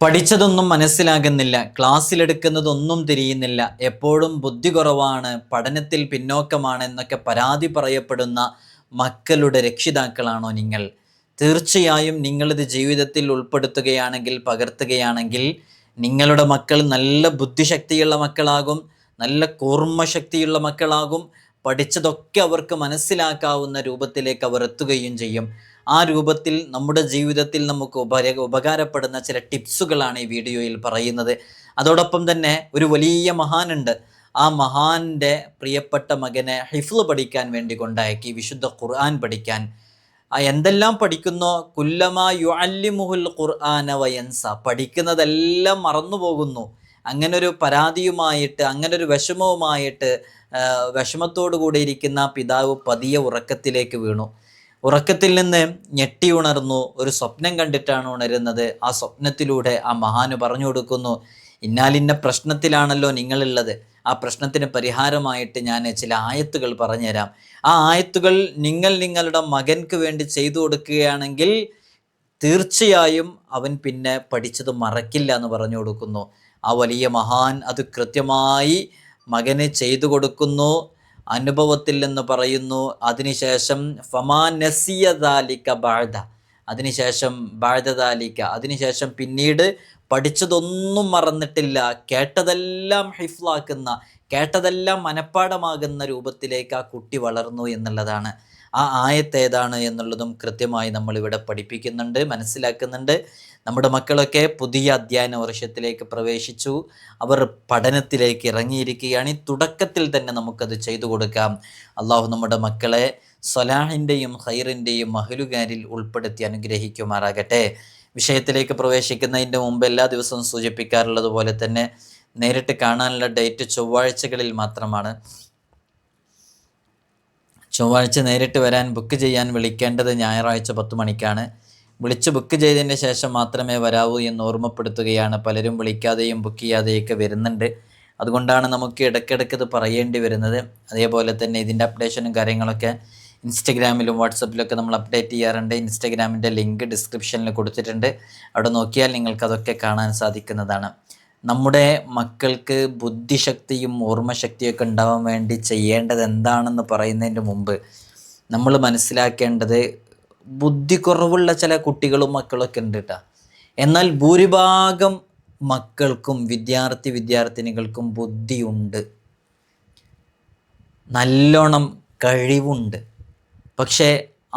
പഠിച്ചതൊന്നും മനസ്സിലാകുന്നില്ല, ക്ലാസ്സിലെടുക്കുന്നതൊന്നും തിരിയുന്നില്ല, എപ്പോഴും ബുദ്ധി കുറവാണ്, പഠനത്തിൽ പിന്നോക്കമാണ് എന്നൊക്കെ പരാതി പറയപ്പെടുന്ന മക്കളുടെ രക്ഷിതാക്കളാണോ നിങ്ങൾ? തീർച്ചയായും നിങ്ങളിത് ജീവിതത്തിൽ ഉൾപ്പെടുത്തുകയാണെങ്കിൽ, പകർത്തുകയാണെങ്കിൽ നിങ്ങളുടെ മക്കൾ നല്ല ബുദ്ധിശക്തിയുള്ള മക്കളാകും, നല്ല കൂർമ്മശക്തിയുള്ള മക്കളാകും. പഠിച്ചതൊക്കെ അവർക്ക് മനസ്സിലാക്കാവുന്ന രൂപത്തിലേക്ക് അവർ എത്തുകയും ചെയ്യും. ആ രൂപത്തിൽ നമ്മുടെ ജീവിതത്തിൽ നമുക്ക് ഉപകാരപ്പെടുന്ന ചില ടിപ്സുകളാണ് ഈ വീഡിയോയിൽ പറയുന്നത്. അതോടൊപ്പം തന്നെ ഒരു വലിയ മഹാനുണ്ട്. ആ മഹാൻ്റെ പ്രിയപ്പെട്ട മകനെ ഹിഫ്ള് പഠിക്കാൻ വേണ്ടി കൊണ്ടാക്കി, വിശുദ്ധ ഖുർആൻ പഠിക്കാൻ. എന്തെല്ലാം പഠിക്കുന്നോ കുല്ലമാ യുഅല്ലിമുഹുൽ ഖുർആന വയൻസ, പഠിക്കുന്നതെല്ലാം മറന്നുപോകുന്നു. അങ്ങനൊരു പരാതിയുമായിട്ട്, അങ്ങനൊരു വിഷമവുമായിട്ട് വിഷമത്തോടു കൂടി ഇരിക്കുന്ന പിതാവ് പതിയെ ഉറക്കത്തിലേക്ക് വീണു. ഉറക്കത്തിൽ നിന്ന് ഞെട്ടി ഉണർന്നു. ഒരു സ്വപ്നം കണ്ടിട്ടാണ് ഉണരുന്നത്. ആ സ്വപ്നത്തിലൂടെ ആ മഹാന് പറഞ്ഞു കൊടുക്കുന്നു, ഇന്നാലിന്ന പ്രശ്നത്തിലാണല്ലോ നിങ്ങളുള്ളത്, ആ പ്രശ്നത്തിന് പരിഹാരമായിട്ട് ഞാൻ ചില ആയത്തുകൾ പറഞ്ഞുതരാം. ആ ആയത്തുകൾ നിങ്ങളുടെ മകൻക്ക് വേണ്ടി ചെയ്തു കൊടുക്കുകയാണെങ്കിൽ തീർച്ചയായും അവൻ പിന്നെ പഠിച്ചത് മറക്കില്ല എന്ന് പറഞ്ഞു കൊടുക്കുന്നു. ആ വലിയ മഹാൻ അത് കൃത്യമായി മകന് ചെയ്തു കൊടുക്കുന്നു. അനുഭവത്തിൽ നിന്ന് പറയുന്നു. അതിനുശേഷം ഫമാ നസിയ ദാലിക ബഅദ, അതിനുശേഷം ബഅദ ദാലിക, അതിനുശേഷം പിന്നീട് പഠിച്ചതൊന്നും മറന്നിട്ടില്ല. കേട്ടതെല്ലാം ഹിഫ്ളാക്കുന്ന, കേട്ടതെല്ലാം മനഃപ്പാടമാകുന്ന രൂപത്തിലേക്ക് ആ കുട്ടി വളർന്നു എന്നുള്ളതാണ്. ആ ആയത്ത് ഏതാണ് എന്നുള്ളതും കൃത്യമായി നമ്മളിവിടെ പഠിപ്പിക്കുന്നുണ്ട്, മനസ്സിലാക്കുന്നുണ്ട്. നമ്മുടെ മക്കളൊക്കെ പുതിയ അധ്യയന വർഷത്തിലേക്ക് പ്രവേശിച്ചു. അവർ പഠനത്തിലേക്ക് ഇറങ്ങിയിരിക്കുകയാണ്. ഈ തുടക്കത്തിൽ തന്നെ നമുക്കത് ചെയ്തു കൊടുക്കാം. അള്ളാഹു നമ്മുടെ മക്കളെ സ്വലാഹിൻ്റെയും ഖൈറിൻ്റെയും മഹലുകാരിൽ ഉൾപ്പെടുത്തി അനുഗ്രഹിക്കുമാറാകട്ടെ. വിഷയത്തിലേക്ക് പ്രവേശിക്കുന്നതിൻ്റെ മുമ്പ് എല്ലാ ദിവസവും സൂചിപ്പിക്കാറുള്ളത് പോലെ തന്നെ നേരിട്ട് കാണാനുള്ള ഡേറ്റ് ചൊവ്വാഴ്ചകളിൽ മാത്രമാണ്. ചൊവ്വാഴ്ച നേരിട്ട് വരാൻ ബുക്ക് ചെയ്യാൻ വിളിക്കേണ്ടത് ഞായറാഴ്ച 10 മണിക്കാണ്. വിളിച്ച് ബുക്ക് ചെയ്തതിന് ശേഷം മാത്രമേ വരാവൂ എന്ന് ഓർമ്മപ്പെടുത്തുകയാണ്. പലരും വിളിക്കാതെയും ബുക്ക് ചെയ്യാതെയൊക്കെ വരുന്നുണ്ട്. അതുകൊണ്ടാണ് നമുക്ക് ഇടയ്ക്കിടയ്ക്ക് ഇത് പറയേണ്ടി വരുന്നത്. അതേപോലെ തന്നെ ഇതിൻ്റെ അപ്ഡേഷനും കാര്യങ്ങളൊക്കെ ഇൻസ്റ്റഗ്രാമിലും വാട്സപ്പിലൊക്കെ നമ്മൾ അപ്ഡേറ്റ് ചെയ്യാറുണ്ട്. ഇൻസ്റ്റഗ്രാമിൻ്റെ ലിങ്ക് ഡിസ്ക്രിപ്ഷനിൽ കൊടുത്തിട്ടുണ്ട്. അവിടെ നോക്കിയാൽ നിങ്ങൾക്കതൊക്കെ കാണാൻ സാധിക്കുന്നതാണ്. നമ്മുടെ മക്കൾക്ക് ബുദ്ധിശക്തിയും ഓർമ്മശക്തിയൊക്കെ ഉണ്ടാവാൻ വേണ്ടി ചെയ്യേണ്ടത് എന്താണെന്ന് പറയുന്നതിന് മുമ്പ് നമ്മൾ മനസ്സിലാക്കേണ്ടത്, ബുദ്ധി കുറവുള്ള ചില കുട്ടികളും മക്കളൊക്കെ ഉണ്ട് കേട്ടോ. എന്നാൽ ഭൂരിഭാഗം മക്കൾക്കും വിദ്യാർത്ഥിനികൾക്കും ബുദ്ധിയുണ്ട്, നല്ലോണം കഴിവുണ്ട്. പക്ഷേ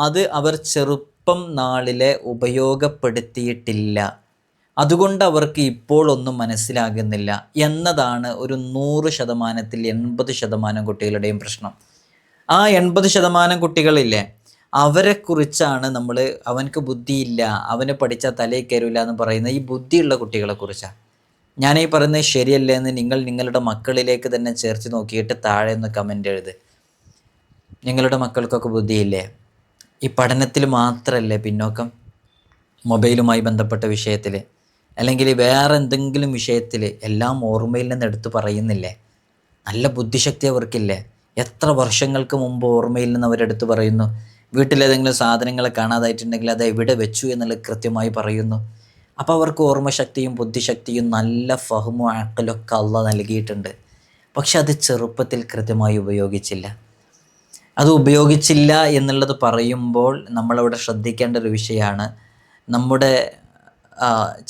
അത് അവർ ചെറുപ്പം നാളിലെ ഉപയോഗപ്പെടുത്തിയിട്ടില്ല. അതുകൊണ്ട് അവർക്ക് ഇപ്പോൾ ഒന്നും മനസ്സിലാകുന്നില്ല എന്നതാണ് ഒരു 100%-ൽ 80% കുട്ടികളുടെയും പ്രശ്നം. ആ 80% കുട്ടികളില്ലേ, അവരെക്കുറിച്ചാണ് നമ്മൾ അവനക്ക് ബുദ്ധിയില്ല, അവന് പഠിച്ചാൽ തലയിൽ കയറില്ല എന്ന് പറയുന്ന ഈ ബുദ്ധിയുള്ള കുട്ടികളെ കുറിച്ചാണ് ഞാനീ പറയുന്നത്. ശരിയല്ലേ എന്ന് നിങ്ങളുടെ മക്കളിലേക്ക് തന്നെ ചേർത്ത് നോക്കിയിട്ട് താഴെ ഒന്ന് കമൻ്റ് എഴുത്. നിങ്ങളുടെ മക്കൾക്കൊക്കെ ബുദ്ധിയില്ലേ? ഈ പഠനത്തിൽ മാത്രമല്ലേ പിന്നോക്കം? മൊബൈലുമായി ബന്ധപ്പെട്ട വിഷയത്തിൽ അല്ലെങ്കിൽ വേറെ എന്തെങ്കിലും വിഷയത്തിൽ എല്ലാം ഓർമ്മയിൽ നിന്ന് എടുത്ത് പറയുന്നില്ലേ? നല്ല ബുദ്ധിശക്തി അവർക്കില്ലേ? എത്ര വർഷങ്ങൾക്ക് മുമ്പ് ഓർമ്മയിൽ നിന്ന് അവരെടുത്ത് പറയുന്നു. വീട്ടിലേതെങ്കിലും സാധനങ്ങൾ കാണാതായിട്ടുണ്ടെങ്കിൽ അത് എവിടെ വെച്ചു എന്നുള്ളത് കൃത്യമായി പറയുന്നു. അപ്പോൾ അവർക്ക് ഓർമ്മശക്തിയും ബുദ്ധിശക്തിയും നല്ല ഫഹ്മും അഖ്ലൊക്കെ അള്ളാഹ് നൽകിയിട്ടുണ്ട്. പക്ഷെ അത് ചെറുപ്പത്തിൽ കൃത്യമായി ഉപയോഗിച്ചില്ല. അത് ഉപയോഗിച്ചില്ല എന്നുള്ളത് പറയുമ്പോൾ നമ്മളവിടെ ശ്രദ്ധിക്കേണ്ട ഒരു വിഷയമാണ്. നമ്മുടെ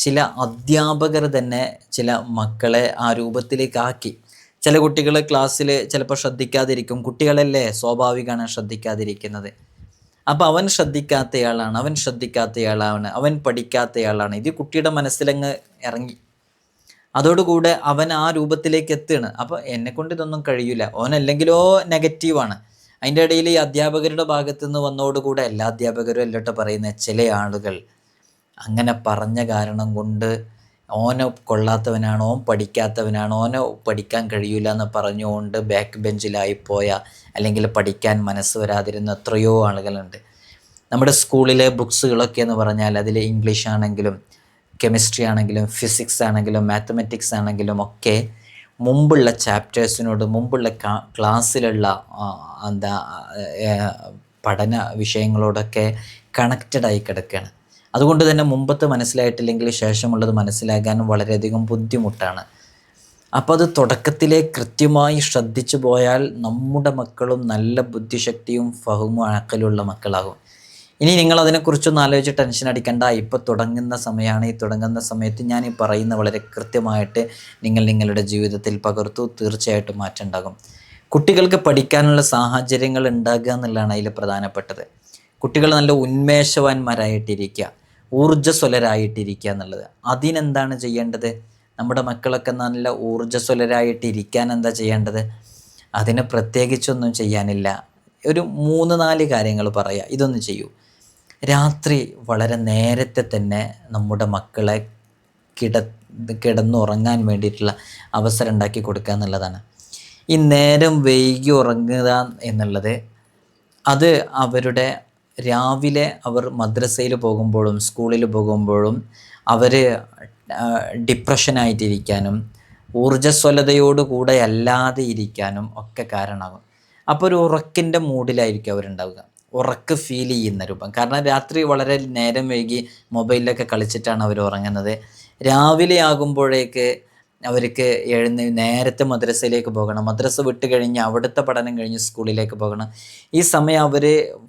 ചില അധ്യാപകർ തന്നെ ചില മക്കളെ ആ രൂപത്തിലേക്ക് ആക്കി. ചില കുട്ടികൾ ക്ലാസ്സിൽ ചിലപ്പോൾ ശ്രദ്ധിക്കാതിരിക്കും. കുട്ടികളല്ലേ, സ്വാഭാവികമാണ് ശ്രദ്ധിക്കാതിരിക്കുന്നത്. അപ്പോൾ അവൻ ശ്രദ്ധിക്കാത്തയാളാണ്, അവൻ പഠിക്കാത്തയാളാണ്, ഇത് കുട്ടിയുടെ മനസ്സിലങ്ങ് ഇറങ്ങി. അതോടുകൂടെ അവൻ ആ രൂപത്തിലേക്ക് എത്തുകയാണ്. അപ്പോൾ എന്നെക്കൊണ്ട് ഇതൊന്നും കഴിയില്ല, ഓനല്ലെങ്കിലോ നെഗറ്റീവാണ്. അതിൻ്റെ ഇടയിൽ ഈ അധ്യാപകരുടെ ഭാഗത്തു നിന്ന് വന്നതോടുകൂടെ എല്ലാ അധ്യാപകരും അല്ലോട്ട് പറയുന്നത്, ചില ആളുകൾ അങ്ങനെ പറഞ്ഞ കാരണം കൊണ്ട് ഓനെ കൊള്ളാത്തവനാണ്, ഓൻ പഠിക്കാത്തവനാണ്, ഓനെ പഠിക്കാൻ കഴിയില്ല എന്ന് പറഞ്ഞുകൊണ്ട് ബാക്ക് ബെഞ്ചിലായി പോയ, അല്ലെങ്കിൽ പഠിക്കാൻ മനസ്സ് വരാതിരുന്ന എത്രയോ ആളുകളുണ്ട്. നമ്മുടെ സ്കൂളിലെ ബുക്സുകളൊക്കെ എന്ന് പറഞ്ഞാൽ അതിൽ ഇംഗ്ലീഷ് ആണെങ്കിലും കെമിസ്ട്രി ആണെങ്കിലും ഫിസിക്സ് ആണെങ്കിലും മാത്തമാറ്റിക്സ് ആണെങ്കിലും ഒക്കെ മുമ്പുള്ള ചാപ്റ്റേഴ്സിനോട്, മുമ്പുള്ള ക്ലാസ്സിലുള്ള പഠന വിഷയങ്ങളോടൊക്കെ കണക്റ്റഡായി കിടക്കുകയാണ്. അതുകൊണ്ട് തന്നെ മുമ്പത്തെ മനസ്സിലായിട്ടില്ലെങ്കിൽ ശേഷമുള്ളത് മനസ്സിലാക്കാനും വളരെയധികം ബുദ്ധിമുട്ടാണ്. അപ്പോൾ അത് തുടക്കത്തിലെ കൃത്യമായി ശ്രദ്ധിച്ചു പോയാൽ നമ്മുടെ മക്കളും നല്ല ബുദ്ധിശക്തിയും ഫഹമും അഴക്കലുള്ള മക്കളാകും. ഇനി നിങ്ങൾ അതിനെക്കുറിച്ചൊന്നും ആലോചിച്ച് ടെൻഷൻ അടിക്കേണ്ട. ഇപ്പോൾ തുടങ്ങുന്ന സമയമാണ്. ഈ തുടങ്ങുന്ന സമയത്ത് ഞാൻ ഈ പറയുന്ന വളരെ കൃത്യമായിട്ട് നിങ്ങൾ നിങ്ങളുടെ ജീവിതത്തിൽ പകർത്തു, തീർച്ചയായിട്ടും മാറ്റം ഉണ്ടാകും. കുട്ടികൾക്ക് പഠിക്കാനുള്ള സാഹചര്യങ്ങൾ ഉണ്ടാകുക എന്നുള്ളതാണ് അതിൽ പ്രധാനപ്പെട്ടത്. കുട്ടികൾ നല്ല ഉന്മേഷവാന്മാരായിട്ടിരിക്കുക, ഊർജ്ജസ്വലരായിട്ടിരിക്കുക എന്നുള്ളത്. അതിനെന്താണ് ചെയ്യേണ്ടത്? നമ്മുടെ മക്കളൊക്കെ നല്ല ഊർജ്ജസ്വലരായിട്ടിരിക്കാൻ എന്താ ചെയ്യേണ്ടത്? അതിന് പ്രത്യേകിച്ചൊന്നും ചെയ്യാനില്ല. ഒരു 3-4 കാര്യങ്ങൾ പറയാം. ഇതൊന്ന് ചെയ്യൂ. രാത്രി വളരെ നേരത്തെ തന്നെ നമ്മുടെ മക്കളെ കിടന്നുറങ്ങാൻ വേണ്ടിയിട്ടുള്ള അവസരം ഉണ്ടാക്കി കൊടുക്കുക എന്നുള്ളതാണ്. ഈ നേരം വൈകി ഉറങ്ങുക എന്നുള്ളത് അത് അവരുടെ രാവിലെ അവർ മദ്രസയിൽ പോകുമ്പോഴും സ്കൂളിൽ പോകുമ്പോഴും അവർ ഡിപ്രഷനായിട്ടിരിക്കാനും ഊർജ്ജസ്വലതയോടുകൂടെ അല്ലാതെ ഇരിക്കാനും ഒക്കെ കാരണമാകും. അപ്പോൾ ഒരു ഉറക്കിൻ്റെ മൂഡിലായിരിക്കും അവരുണ്ടാവുക, ഉറക്ക് ഫീൽ ചെയ്യുന്ന രൂപം. കാരണം രാത്രി വളരെ നേരം വൈകി മൊബൈലിലൊക്കെ കളിച്ചിട്ടാണ് അവർ ഉറങ്ങുന്നത്. രാവിലെ ആകുമ്പോഴേക്ക് അവർക്ക് നേരത്തെ മദ്രസയിലേക്ക് പോകണം, മദ്രസ വിട്ട് കഴിഞ്ഞ് അവിടുത്തെ പഠനം കഴിഞ്ഞ് സ്കൂളിലേക്ക് പോകണം. ഈ സമയം അവർ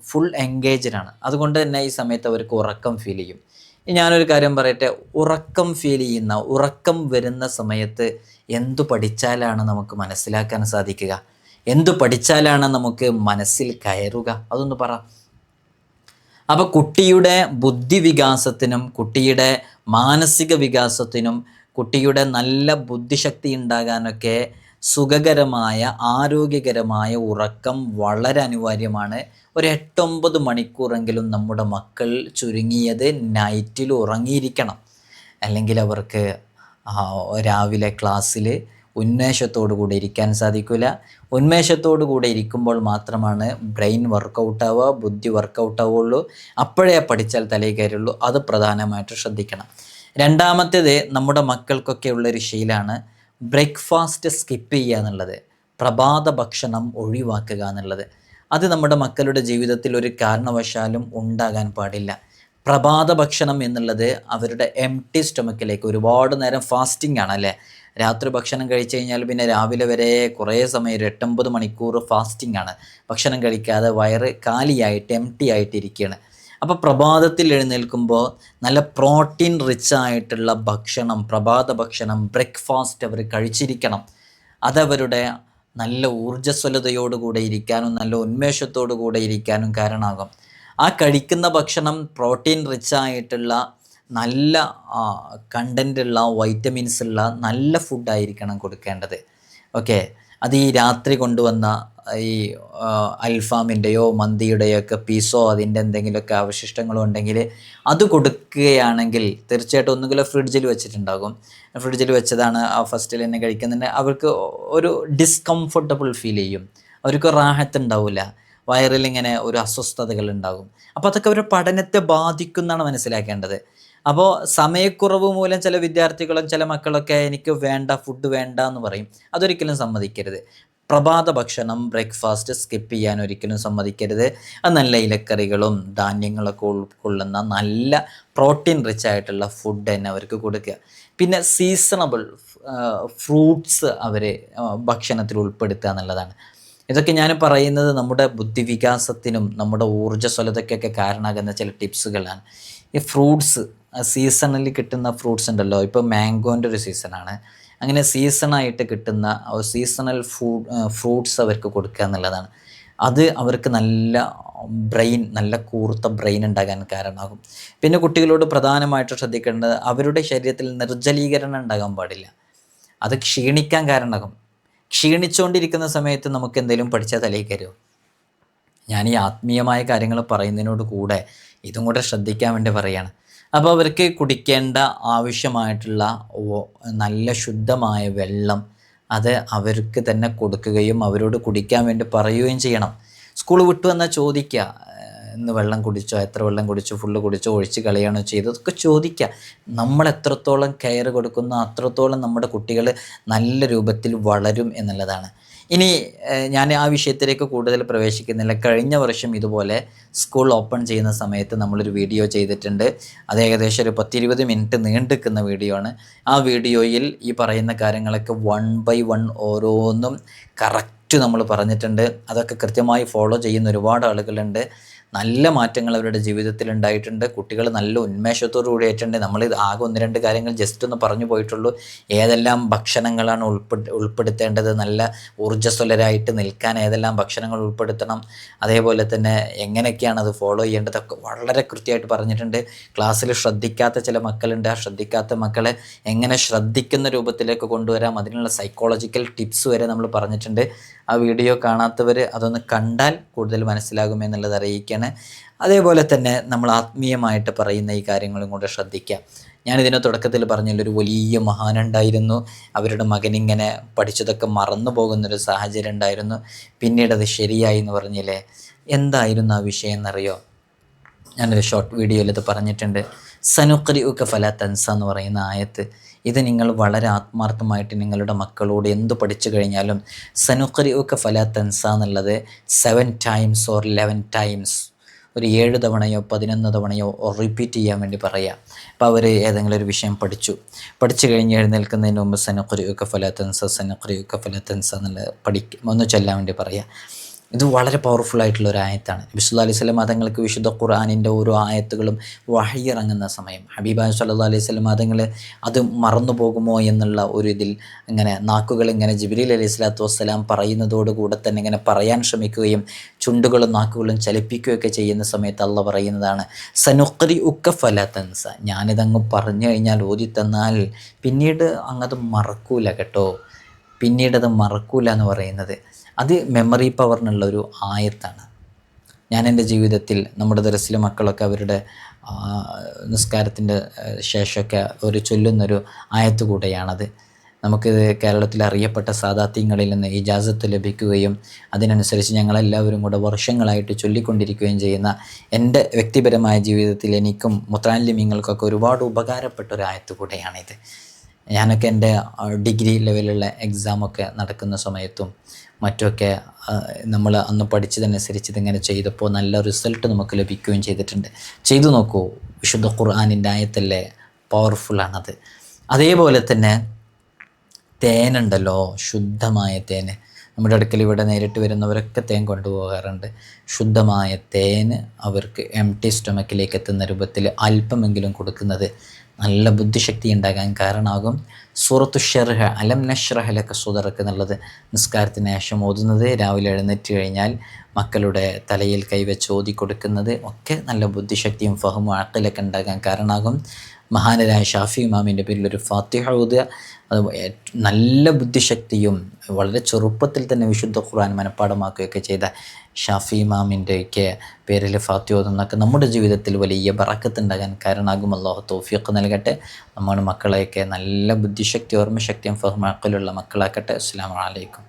ഫുൾ എൻഗേജ്ഡാണ്. അതുകൊണ്ട് തന്നെ ഈ സമയത്ത് അവർക്ക് ഉറക്കം ഫീൽ ചെയ്യും. ഞാനൊരു കാര്യം പറയട്ടെ, ഉറക്കം ഫീൽ ചെയ്യുന്ന, ഉറക്കം വരുന്ന സമയത്ത് എന്തു പഠിച്ചാലാണ് നമുക്ക് മനസ്സിലാക്കാൻ സാധിക്കുക? എന്തു പഠിച്ചാലാണ് നമുക്ക് മനസ്സിൽ കയറുക? അതൊന്ന് പറ. അപ്പോൾ കുട്ടിയുടെ ബുദ്ധിവികാസത്തിനും കുട്ടിയുടെ മാനസിക വികാസത്തിനും കുട്ടിയുടെ നല്ല ബുദ്ധിശക്തി ഉണ്ടാകാനൊക്കെ സുഖകരമായ ആരോഗ്യകരമായ ഉറക്കം വളരെ അനിവാര്യമാണ്. ഒരു 8-9 മണിക്കൂറെങ്കിലും നമ്മുടെ മക്കൾ ചുരുങ്ങിയത് നൈറ്റിൽ ഉറങ്ങിയിരിക്കണം. അല്ലെങ്കിൽ അവർക്ക് രാവിലെ ക്ലാസ്സിൽ ഉന്മേഷത്തോടു കൂടി ഇരിക്കാൻ സാധിക്കില്ല. ഉന്മേഷത്തോടു കൂടി ഇരിക്കുമ്പോൾ മാത്രമാണ് ബ്രെയിൻ വർക്കൗട്ടാവുക, ബുദ്ധി വർക്കൗട്ടാവുള്ളൂ. അപ്പോഴേ പഠിച്ചാൽ തലയിൽ കയറുള്ളൂ. അത് പ്രധാനമായിട്ട് ശ്രദ്ധിക്കണം. രണ്ടാമത്തേത്, നമ്മുടെ മക്കൾക്കൊക്കെ ഉള്ളൊരു ശീലമാണ് ബ്രേക്ക്ഫാസ്റ്റ് സ്കിപ്പ് ചെയ്യുക എന്നുള്ളത്, പ്രഭാത ഭക്ഷണം ഒഴിവാക്കുക എന്നുള്ളത്. അത് നമ്മുടെ മക്കളുടെ ജീവിതത്തിൽ ഒരു കാരണവശാലും ഉണ്ടാകാൻ പാടില്ല. പ്രഭാത ഭക്ഷണം എന്നുള്ളത് അവരുടെ എംപ്റ്റി സ്റ്റൊമക്കിലേക്ക്, ഒരുപാട് നേരം ഫാസ്റ്റിംഗ് ആണല്ലേ, രാത്രി ഭക്ഷണം കഴിച്ചു കഴിഞ്ഞാൽ പിന്നെ രാവിലെ വരെ കുറേ സമയം 8-9 മണിക്കൂർ ഫാസ്റ്റിംഗ് ആണ്. ഭക്ഷണം കഴിക്കാതെ വയറ് കാലിയായിട്ട് എംപ്റ്റി ആയിട്ടിരിക്കുകയാണ്. അപ്പോൾ പ്രഭാതത്തിൽ എഴുന്നേൽക്കുമ്പോൾ നല്ല പ്രോട്ടീൻ റിച്ച് ആയിട്ടുള്ള ഭക്ഷണം, പ്രഭാത ഭക്ഷണം, ബ്രേക്ക്ഫാസ്റ്റ് അവർ കഴിച്ചിരിക്കണം. അതവരുടെ നല്ല ഊർജ്ജസ്വലതയോടുകൂടെ ഇരിക്കാനും നല്ല ഉന്മേഷത്തോടു കൂടെ ഇരിക്കാനും കാരണമാകും. ആ കഴിക്കുന്ന ഭക്ഷണം പ്രോട്ടീൻ റിച്ച് ആയിട്ടുള്ള നല്ല കണ്ടൻ്റുള്ള വൈറ്റമിൻസ് ഉള്ള നല്ല ഫുഡായിരിക്കണം കൊടുക്കേണ്ടത്. ഓക്കെ, അത് ഈ രാത്രി കൊണ്ടുവന്ന ഈ അൽഫാമിൻ്റെയോ മന്തിയുടെയോ ഒക്കെ പീസോ അതിൻ്റെ എന്തെങ്കിലുമൊക്കെ അവശിഷ്ടങ്ങളോ ഉണ്ടെങ്കിൽ അത് കൊടുക്കുകയാണെങ്കിൽ തീർച്ചയായിട്ടും ഒന്നുകിലും ഫ്രിഡ്ജിൽ വെച്ചിട്ടുണ്ടാകും. ഫ്രിഡ്ജിൽ വെച്ചതാണ് ആ ഫസ്റ്റിൽ തന്നെ കഴിക്കുന്നുണ്ട്. അവർക്ക് ഒരു ഡിസ്കംഫർട്ടബിൾ ഫീൽ ചെയ്യും, അവർക്ക് റാഹത്ത് ഉണ്ടാവില്ല, വയറിലിങ്ങനെ ഒരു അസ്വസ്ഥതകൾ ഉണ്ടാകും. അപ്പോൾ അതൊക്കെ അവരുടെ പഠനത്തെ ബാധിക്കുന്നതാണ് മനസ്സിലാക്കേണ്ടത്. അപ്പോൾ സമയക്കുറവ് മൂലം ചില വിദ്യാർത്ഥികളും ചില മക്കളൊക്കെ എനിക്ക് വേണ്ട, ഫുഡ് വേണ്ട എന്ന് പറയും. അതൊരിക്കലും സമ്മതിക്കരുത്. പ്രഭാത ഭക്ഷണം, ബ്രേക്ക്ഫാസ്റ്റ് സ്കിപ്പ് ചെയ്യാൻ ഒരിക്കലും സമ്മതിക്കരുത്. അത് നല്ല ഇലക്കറികളും ധാന്യങ്ങളൊക്കെ ഉൾക്കൊള്ളുന്ന നല്ല പ്രോട്ടീൻ റിച്ച് ആയിട്ടുള്ള ഫുഡ് തന്നെ അവർക്ക് കൊടുക്കുക. പിന്നെ സീസണബിൾ ഫ്രൂട്ട്സ് അവർ ഭക്ഷണത്തിൽ ഉൾപ്പെടുത്തുക എന്നുള്ളതാണ്. ഇതൊക്കെ ഞാൻ പറയുന്നത് നമ്മുടെ ബുദ്ധിവികാസത്തിനും നമ്മുടെ ഊർജ്ജസ്വലതയ്ക്കൊക്കെ കാരണമാകുന്ന ചില ടിപ്സുകളാണ്. ഈ ഫ്രൂട്ട്സ്, സീസണിൽ കിട്ടുന്ന ഫ്രൂട്ട്സ് ഉണ്ടല്ലോ, ഇപ്പോൾ മാംഗോൻ്റെ ഒരു സീസണാണ്. അങ്ങനെ സീസണായിട്ട് കിട്ടുന്ന സീസണൽ ഫ്രൂട്ട്സ് അവർക്ക് കൊടുക്കുക എന്നുള്ളതാണ്. അത് അവർക്ക് നല്ല ബ്രെയിൻ, നല്ല കൂർത്ത ബ്രെയിൻ ഉണ്ടാകാൻ കാരണമാകും. പിന്നെ കുട്ടികളോട് പ്രധാനമായിട്ട് ശ്രദ്ധിക്കേണ്ടത് അവരുടെ ശരീരത്തിൽ നിർജ്ജലീകരണം ഉണ്ടാകാൻ പാടില്ല. അത് ക്ഷീണിക്കാൻ കാരണമാകും. ക്ഷീണിച്ചുകൊണ്ടിരിക്കുന്ന സമയത്ത് നമുക്ക് എന്തെങ്കിലും പഠിച്ചാൽ തലയിൽ കയറുമോ? ഞാൻ ഈ ആത്മീയമായ കാര്യങ്ങൾ പറയുന്നതിനോട് കൂടെ ഇതും കൂടെ ശ്രദ്ധിക്കാൻ വേണ്ടി പറയുകയാണ്. അപ്പോൾ അവർക്ക് കുടിക്കേണ്ട ആവശ്യമായിട്ടുള്ള നല്ല ശുദ്ധമായ വെള്ളം അത് അവർക്ക് തന്നെ കൊടുക്കുകയും അവരോട് കുടിക്കാൻ വേണ്ടി പറയുകയും ചെയ്യണം. സ്കൂൾ വിട്ടു വന്നാൽ ചോദിക്കുക, ഇന്ന് വെള്ളം കുടിച്ചോ, എത്ര വെള്ളം കുടിച്ചു, ഫുള്ള് കുടിച്ചോ, ഒഴിച്ച് കളയാണോ ചെയ്തതൊക്കെ ചോദിക്കുക. നമ്മൾ എത്രത്തോളം കെയർ കൊടുക്കുന്നോ അത്രത്തോളം നമ്മുടെ കുട്ടികൾ നല്ല രൂപത്തിൽ വളരും എന്നുള്ളതാണ്. ഇനി ഞാൻ ആ വിഷയത്തിലേക്ക് കൂടുതൽ പ്രവേശിക്കുന്നില്ല. കഴിഞ്ഞ വർഷം ഇതുപോലെ സ്കൂൾ ഓപ്പൺ ചെയ്യുന്ന സമയത്ത് നമ്മളൊരു വീഡിയോ ചെയ്തിട്ടുണ്ട്. അത് ഏകദേശം ഒരു 10-20 മിനിറ്റ് നീണ്ടുനിൽക്കുന്ന വീഡിയോ ആണ്. ആ വീഡിയോയിൽ ഈ പറയുന്ന കാര്യങ്ങളൊക്കെ 1 ബൈ 1 ഓരോന്നും കറക്റ്റ് നമ്മൾ പറഞ്ഞിട്ടുണ്ട്. അതൊക്കെ കൃത്യമായി ഫോളോ ചെയ്യുന്ന ഒരുപാട് ആളുകളുണ്ട്. നല്ല മാറ്റങ്ങൾ അവരുടെ ജീവിതത്തിൽ ഉണ്ടായിട്ടുണ്ട്. കുട്ടികൾ നല്ല ഉന്മേഷത്തോടു കൂടിയിട്ടുണ്ട്. നമ്മളിത് ആകെ 1-2 കാര്യങ്ങൾ ജസ്റ്റ് ഒന്ന് പറഞ്ഞു പോയിട്ടുള്ളൂ. ഏതെല്ലാം ഭക്ഷണങ്ങളാണ് ഉൾപ്പെടുത്തേണ്ടത്, നല്ല ഊർജ്ജസ്വലരായിട്ട് നിൽക്കാൻ ഏതെല്ലാം ഭക്ഷണങ്ങൾ ഉൾപ്പെടുത്തണം, അതേപോലെ തന്നെ എങ്ങനെയൊക്കെയാണ് അത് ഫോളോ ചെയ്യേണ്ടതൊക്കെ വളരെ കൃത്യമായിട്ട് പറഞ്ഞിട്ടുണ്ട്. ക്ലാസ്സിൽ ശ്രദ്ധിക്കാത്ത ചില മക്കളുണ്ട്. ആ ശ്രദ്ധിക്കാത്ത മക്കളെ എങ്ങനെ ശ്രദ്ധിക്കുന്ന രൂപത്തിലേക്ക് കൊണ്ടുവരാം, അതിനുള്ള സൈക്കോളജിക്കൽ ടിപ്സ് വരെ നമ്മൾ പറഞ്ഞിട്ടുണ്ട്. ആ വീഡിയോ കാണാത്തവർ അതൊന്ന് കണ്ടാൽ കൂടുതൽ മനസ്സിലാകുമെന്നുള്ളത് അറിയിക്കുകയാണ്. അതേപോലെ തന്നെ നമ്മൾ ആത്മീയമായിട്ട് പറയുന്ന ഈ കാര്യങ്ങളും കൂടെ ശ്രദ്ധിക്കുക. ഞാനിതിന് തുടക്കത്തിൽ പറഞ്ഞതിൽ ഒരു വലിയ മഹാനുണ്ടായിരുന്നു. അവരുടെ മകനിങ്ങനെ പഠിച്ചതൊക്കെ മറന്നു പോകുന്നൊരു സാഹചര്യം ഉണ്ടായിരുന്നു. പിന്നീട് അത് ശരിയായി എന്ന് പറഞ്ഞില്ലേ. എന്തായിരുന്നു ആ വിഷയം എന്നറിയോ? ഞാനൊരു ഷോർട്ട് വീഡിയോയിൽ ഇത് പറഞ്ഞിട്ടുണ്ട്. സനുഖ്രിഉക ഫലാ തൻസ എന്ന് പറയുന്ന ആയത്ത്, ഇത് നിങ്ങൾ വളരെ ആത്മാർത്ഥമായിട്ട് നിങ്ങളുടെ മക്കളോട് എന്ത് പഠിച്ചു കഴിഞ്ഞാലും സനുഖ്രിഉക ഫലാ തൻസ എന്നുള്ളത് 7 ടൈംസ് ഓർ 11 ടൈംസ്, ഒരു 7 തവണയോ 11 തവണയോ റിപ്പീറ്റ് ചെയ്യാൻ വേണ്ടി പറയുക. അപ്പോൾ അവർ ഏതെങ്കിലും ഒരു വിഷയം പഠിച്ചു കഴിഞ്ഞ് എഴുന്നേൽക്കുന്നതിന് മുമ്പ് സനുഖ്രിഉക ഫലാ തൻസ, സനുഖ്രിഉക ഫലാ തൻസ എന്നുള്ളത് ഒന്ന് ചൊല്ലാൻ വേണ്ടി പറയുക. ഇത് വളരെ പവർഫുള്ളായിട്ടുള്ള ഒരു ആയത്താണ്. നബി സല്ലല്ലാഹു അലൈഹി വസല്ലം തങ്ങൾക്ക് വിശുദ്ധ ഖുർആനിൻ്റെ ഓരോ ആയത്തുകളും വഹി ഇറങ്ങുന്ന സമയം ഹബീബായ സല്ലല്ലാഹു അലൈഹി വസല്ലം തങ്ങൾ അത് മറന്നു പോകുമോ എന്നുള്ള ഒരു ഇതിൽ ഇങ്ങനെ നാക്കുകൾ ഇങ്ങനെ ജിബ്രീൽ അലൈഹി സ്വലാത്തു വസ്സലാം പറയുന്നതോടുകൂടെ തന്നെ ഇങ്ങനെ പറയാൻ ശ്രമിക്കുകയും ചുണ്ടുകളും നാക്കുകളും ചലിപ്പിക്കുകയൊക്കെ ചെയ്യുന്ന സമയത്ത് അള്ളാഹ് പറയുന്നതാണ് സനുഖ്രിഉക ഫലാ തൻസ, ഞാനിതങ്ങ് പറഞ്ഞു കഴിഞ്ഞാൽ ഓതി തന്നാൽ പിന്നീട് അങ്ങത് മറക്കൂല കേട്ടോ, പിന്നീടത് മറക്കൂല എന്ന് പറയുന്നത് അത് മെമ്മറി പവറിനുള്ളൊരു ആയത്താണ്. ഞാൻ എൻ്റെ ജീവിതത്തിൽ നമ്മുടെ ദർസിലെ മക്കളൊക്കെ അവരുടെ നിസ്കാരത്തിൻ്റെ ശേഷമൊക്കെ ഒരു ചൊല്ലുന്നൊരു ആയത്ത് കൂടെയാണത്. നമുക്ക് കേരളത്തിൽ അറിയപ്പെട്ട സാദാത്യങ്ങളിൽ നിന്ന് ഇജാസത്ത് ലഭിക്കുകയും അതിനനുസരിച്ച് ഞങ്ങളെല്ലാവരും കൂടെ വർഷങ്ങളായിട്ട് ചൊല്ലിക്കൊണ്ടിരിക്കുകയും ചെയ്യുന്ന എൻ്റെ വ്യക്തിപരമായ ജീവിതത്തിൽ എനിക്കും മുത്തഅല്ലിമീങ്ങൾക്കൊക്കെ ഒരുപാട് ഉപകാരപ്പെട്ട ഒരു ആയത്ത് കൂടെയാണിത്. ഞാനൊക്കെ എൻ്റെ ഡിഗ്രി ലെവലുള്ള എക്സാമൊക്കെ നടക്കുന്ന സമയത്തും മറ്റുമൊക്കെ നമ്മൾ അന്ന് പഠിച്ചതനുസരിച്ച് ഇതിങ്ങനെ ചെയ്തപ്പോൾ നല്ല റിസൾട്ട് നമുക്ക് ലഭിക്കുകയും ചെയ്തിട്ടുണ്ട്. ചെയ്തു നോക്കൂ, വിശുദ്ധ ഖുർആനിൻ്റെ ആയത്തല്ലേ, പവർഫുള്ളാണത്. അതേപോലെ തന്നെ തേനുണ്ടല്ലോ, ശുദ്ധമായ തേന്. നമ്മുടെ അടുക്കൽ ഇവിടെ നേരിട്ട് വരുന്നവരൊക്കെ തേൻ കൊണ്ടുപോകാറുണ്ട്. ശുദ്ധമായ തേന് അവർക്ക് എംപ്റ്റി സ്റ്റൊമക്കിലേക്ക് എത്തുന്ന രൂപത്തിൽ അല്പമെങ്കിലും കൊടുക്കുന്നത് നല്ല ബുദ്ധിശക്തി ഉണ്ടാകാൻ കാരണമാകും. സൂറത്തു ഷർഹ, അലം നശ്റഹ ലക സദറക എന്നുള്ളത് നിസ്കാരത്തിന് ശേഷം ഓതുന്നത്, രാവിലെ എഴുന്നേറ്റ് കഴിഞ്ഞാൽ മക്കളുടെ തലയിൽ കൈവച്ച് ഓതിക്കൊടുക്കുന്നത് ഒക്കെ നല്ല ബുദ്ധിശക്തിയും ഫഹമും അഖലൊക്കെ ഉണ്ടാകാൻ കാരണമാകും. മഹാനരായ ഷാഫി ഇമാമിൻ്റെ പേരിൽ ഒരു ഫാത്തിഹ ഓതുക, അത് നല്ല ബുദ്ധിശക്തിയും വളരെ ചെറുപ്പത്തിൽ തന്നെ വിശുദ്ധ ഖുർആൻ മനഃപ്പാഠമാക്കുകയൊക്കെ ചെയ്ത ഷാഫി ഇമാമിൻ്റെയൊക്കെ പേരിൽ ഫാത്തിഹ ഓതുന്നതൊക്കെ നമ്മുടെ ജീവിതത്തിൽ വലിയ ബറക്കത്ത് ഉണ്ടാകാൻ കാരണമാകും. അല്ലാഹു തൗഫീഖ് നൽകട്ടെ. നമ്മുടെ മക്കളെയൊക്കെ നല്ല ബുദ്ധിശക്തി, ഓർമ്മശക്തിയും ഫഹ്മും അഖലുള്ള മക്കളാക്കട്ടെ. അസ്സലാമു അലൈക്കും.